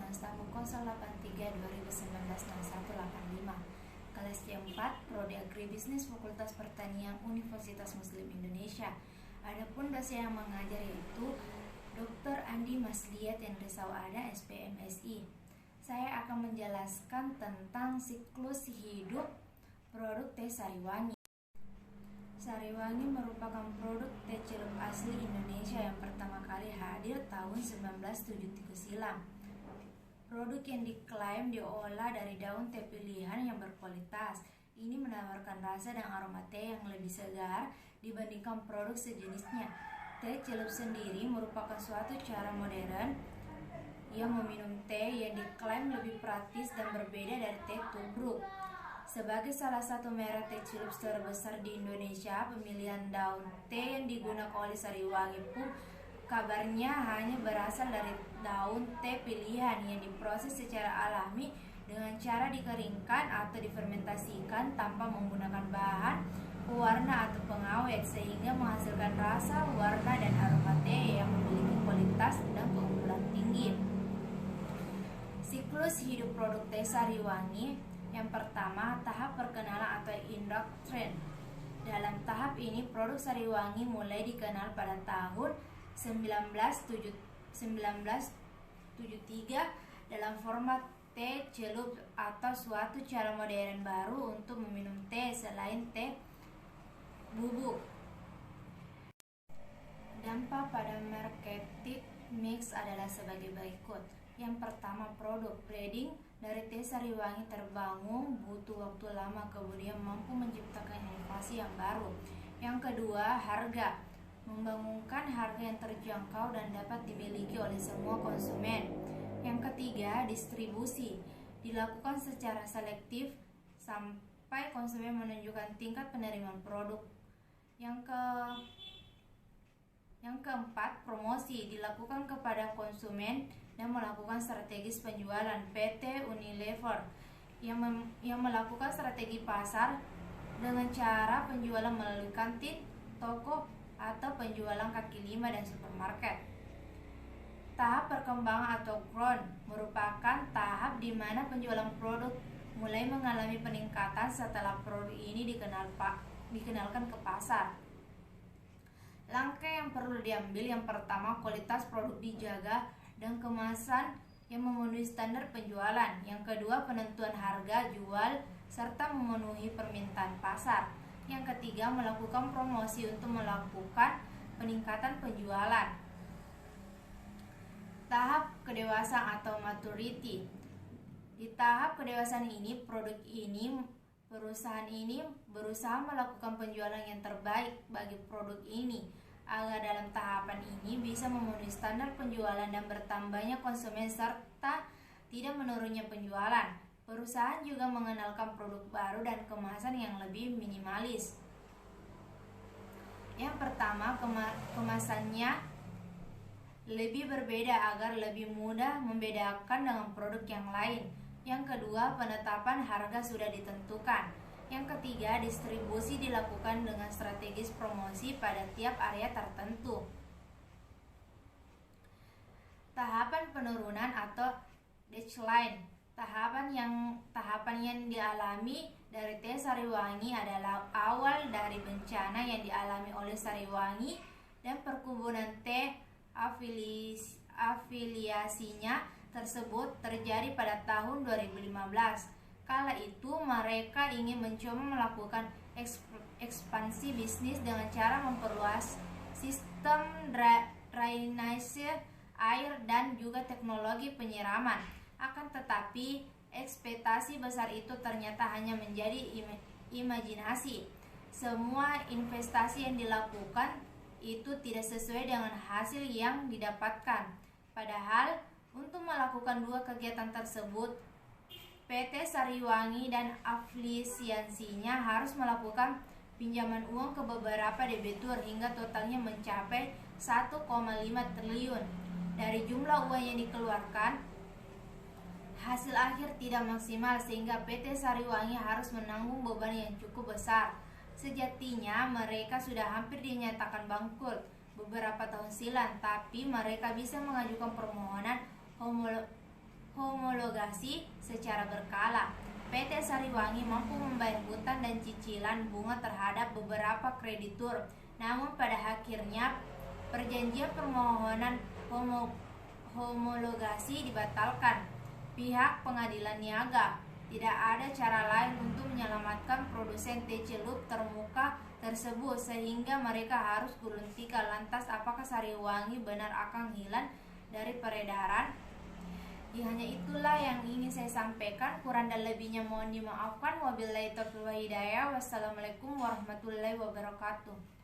dengan stabuk 083 2019 0185. Kelas C4, Prodi Agribisnis Fakultas Pertanian Universitas Muslim Indonesia. Adapun dosen yang mengajar yaitu Dr. Andi Masliat yang Risawada SPMSI. Saya akan menjelaskan tentang siklus hidup produk teh Sariwangi. Sariwangi merupakan produk teh celup asli Indonesia yang pertama kali hadir tahun 1973 silam. Produk yang diklaim diolah dari daun teh pilihan yang berkualitas. Ini menawarkan rasa dan aroma teh yang lebih segar dibandingkan produk sejenisnya. Teh celup sendiri merupakan suatu cara modern yang meminum teh yang diklaim lebih praktis dan berbeda dari teh tubruk. Sebagai salah satu merek teh celup terbesar di Indonesia, pemilihan daun teh yang digunakan oleh Sariwangi pun kabarnya hanya berasal dari daun teh pilihan yang diproses secara alami dengan cara dikeringkan atau difermentasikan tanpa menggunakan bahan pewarna atau pengawet, sehingga menghasilkan rasa, warna, dan aroma teh yang memiliki kualitas dan keunggulan tinggi. Siklus hidup produk teh Sariwangi. Yang pertama, tahap perkenalan atau introduction. Dalam tahap ini, produk Sariwangi mulai dikenal pada tahun 1973 dalam format teh celup atau suatu cara modern baru untuk meminum teh selain teh bubuk. Dampak pada marketing mix adalah sebagai berikut. Yang pertama, produk breeding dari teh Sariwangi terbangun butuh waktu lama, kemudian mampu menciptakan inovasi yang baru. Yang kedua, harga. Membangunkan harga yang terjangkau dan dapat dimiliki oleh semua konsumen. Yang ketiga, distribusi. Dilakukan secara selektif sampai konsumen menunjukkan tingkat penerimaan produk. Yang keempat, promosi. Dilakukan kepada konsumen dan melakukan strategis penjualan. PT Unilever yang melakukan strategi pasar dengan cara penjualan melalui kantin, toko, atau penjualan kaki lima dan supermarket. Tahap perkembangan atau growth merupakan tahap di mana penjualan produk mulai mengalami peningkatan setelah produk ini dikenalkan ke pasar. Langkah yang perlu diambil, yang pertama, kualitas produk dijaga dan kemasan yang memenuhi standar penjualan. Yang kedua, penentuan harga jual serta memenuhi permintaan pasar. Yang ketiga, melakukan promosi untuk melakukan peningkatan penjualan. Tahap kedewasaan atau maturity. Di tahap kedewasaan ini, perusahaan ini berusaha melakukan penjualan yang terbaik bagi produk ini agar dalam tahapan ini bisa memenuhi standar penjualan dan bertambahnya konsumen serta tidak menurunnya penjualan. Perusahaan juga mengenalkan produk baru dan kemasan yang lebih minimalis. Yang pertama, kemasannya lebih berbeda agar lebih mudah membedakan dengan produk yang lain. Yang kedua, penetapan harga sudah ditentukan. Yang ketiga, distribusi dilakukan dengan strategis promosi pada tiap area tertentu. Tahapan penurunan atau decline. Tahapan yang dialami dari teh Sariwangi adalah awal dari bencana yang dialami oleh Sariwangi dan perkebunan teh afiliasinya tersebut terjadi pada tahun 2015. Kala itu mereka ingin mencoba melakukan ekspansi bisnis dengan cara memperluas sistem drainase air dan juga teknologi penyiraman. Akan tetapi, ekspektasi besar itu ternyata hanya menjadi imajinasi. Semua investasi yang dilakukan itu tidak sesuai dengan hasil yang didapatkan. Padahal, untuk melakukan dua kegiatan tersebut, PT Sariwangi dan afiliasinya harus melakukan pinjaman uang ke beberapa debitur hingga totalnya mencapai 1,5 triliun. Dari jumlah uang yang dikeluarkan, hasil akhir tidak maksimal sehingga PT Sariwangi harus menanggung beban yang cukup besar. Sejatinya mereka sudah hampir dinyatakan bangkrut beberapa tahun silam, tapi mereka bisa mengajukan permohonan renegosiasi secara berkala. PT Sariwangi mampu membayar hutang dan cicilan bunga terhadap beberapa kreditur. Namun pada akhirnya perjanjian permohonan homologasi dibatalkan pihak pengadilan niaga. Tidak ada cara lain untuk menyelamatkan produsen teh celup termuka tersebut sehingga mereka harus gulung tikar. Lantas apakah Sariwangi benar akan hilang dari peredaran? Ya, hanya itulah yang ingin saya sampaikan. Kurang dan lebihnya mohon dimaafkan. Wabillahi taufiq wal hidayah. Wassalamualaikum warahmatullahi wabarakatuh.